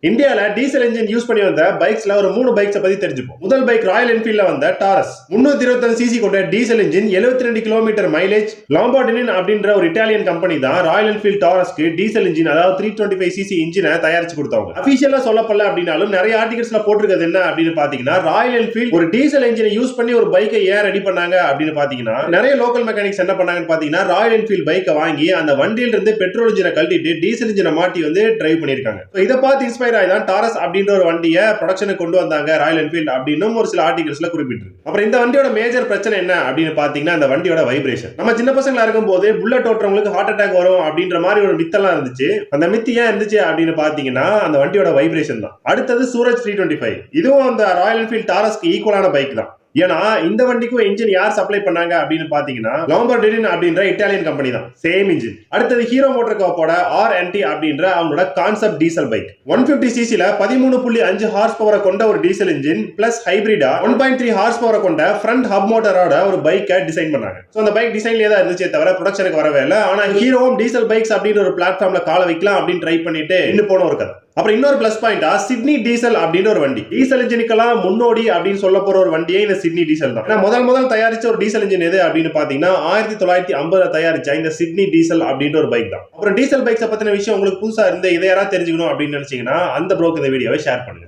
இந்தியால diesel engine use பண்ணி வந்த பைக்ஸ்ல ஒரு 3 பைக்ஸ் பத்தி தெரிஞ்சுப்போம். முதல் பைக் ராயல் என்ஃபீல்ட்ல வந்த டாரஸ் 325 சிசி கொண்ட டீசல் என்ஜின் 72 கிலோமீட்டர் மைலேஜ். லாம்பார்டினி அப்படின்ற ஒரு இட்டாலியன் கம்பெனி தான் ராயல் என்ஃபீல்ட் டாரஸ்க்கு டீசல் என்ஜின் அதாவது 325 சிசி இன்ஜினை தயாரிச்சு கொடுத்தாங்க. அபிஷியலா சொல்லப்படல அப்படின்னாலும் நிறைய ஆர்டிகல்ஸ்ல போட்டிருக்கிறது என்ன அப்படின்னு பாத்தீங்கன்னா, ராயல் என்ஃபீல்ட் ஒரு டீசல் என்ஜினை யூஸ் பண்ணி ஒரு பைக்கை ஏன் ரெடி பண்ணாங்க அப்படின்னு பாத்தீங்கன்னா, நிறைய லோக்கல் மெக்கானிக்ஸ் என்ன பண்ணாங்கன்னு பாத்தீங்கன்னா, ராயல் என்ஃபீல்ட் பைக்கை வாங்கி அந்த வண்டியில இருந்து பெட்ரோல் இன்ஜினை கழட்டிட்டு டீசல் இன்ஜினை மாட்டி வந்து டிரைவ் பண்ணிருக்காங்க. இதை பார்த்து இன்ஸ்பயர் ஆகி தான் டாரஸ் அப்படின்ற ஒரு வண்டியை ப்ரொடக்ஷனுக்கு கொண்டு வந்தாங்க ராயல் என்ஃபீல்ட் அப்படின்னு ஒரு சில ஆர்டிகல்ஸ்ல குறிப்பிட்டிருக்கு. அப்புறம் இந்த வண்டியோட மேஜர் பிரச்சனை என்ன அப்படின்னு பாத்தீங்கன்னா, அந்த வண்டியோட வைப்ரேஷன். நம்ம சின்ன பசங்களா இருக்கும் போது புல்லட் ஓட்டுறவங்களுக்கு ஹார்ட் அட்டாக் வரும் அப்படின்ற மாதிரி ஒரு மித்தெல்லாம் இருந்துச்சு. அந்த மித்து ஏன் இருந்துச்சு அப்படின்னு பாத்தீங்கன்னா, அந்த வண்டியோட வைப்ரேஷன் தான். அடுத்தது சூரஜ் 325, இதுவும் அந்த ராயல் என்ஃபீல்ட் டாரஸ்க்கு ஈக்குவலான பைக் தான். ஏன்னா இந்த வண்டிக்கும் என்ஜின் யார் சப்ளை பண்ணாங்க அப்படின்னு பாத்தீங்கன்னா, லாம்பார்டினி அப்படின்ற இட்டாலியன் கம்பெனி தான். Same engine. அடுத்தது ஹீரோ மோட்டார் கார்ப்போட RNT அப்படின்ற அவங்களோட கான்செப்ட் டீசல் பைக் 150 சிசில 13.5 ஹார்ஸ் பவரை கொண்ட ஒரு டீசல் இன்ஜின் பிளஸ் ஹைபிரிடா 1.3 ஹார்ஸ் பவரை கொண்ட ஃப்ரண்ட் ஹப் மோட்டரோட ஒரு பைக்கை டிசைன் பண்ணாங்க. சோ அந்த பைக் டிசைன்லயே தான் இருந்துச்சே தவிர ப்ரொடக்ஷனுக்கு வரவே இல்லை. ஆனா ஹீரோவும் டீசல் பைக்ஸ் அப்படின்ற ஒரு பிளாட்ஃபார்ம்ல கால வைக்கலாம் அப்படின்னு ட்ரை பண்ணிட்டு இன்னும் போன ஒரு கதை. அப்புறம் இன்னொரு பிளஸ் பாயிண்டா சிட்னி டீசல் அப்படின்ற ஒரு வண்டி. டீசல் இன்ஜினுக்கெல்லாம் முன்னோடி அப்படின்னு சொல்ல போற ஒரு வண்டியே இந்த சிட்னி டீசல் தான். முதல் தயாரிச்ச ஒரு டீசல் இன்ஜின் எது அப்படின்னு பாத்தீங்கன்னா, 1950 தயாரிச்ச இந்த சிட்னி டீசல் அப்படின்ற ஒரு பைக் தான். அப்புறம் டீசல் பைக்ஸ் பத்தின விஷயம் உங்களுக்கு புதுசா இருந்து இதை யாராவது தெரிஞ்சுக்கணும் அப்படின்னு நினைச்சீங்கன்னா, அந்த ப்ரோக்கு இந்த வீடியோவை ஷேர் பண்ணுங்க.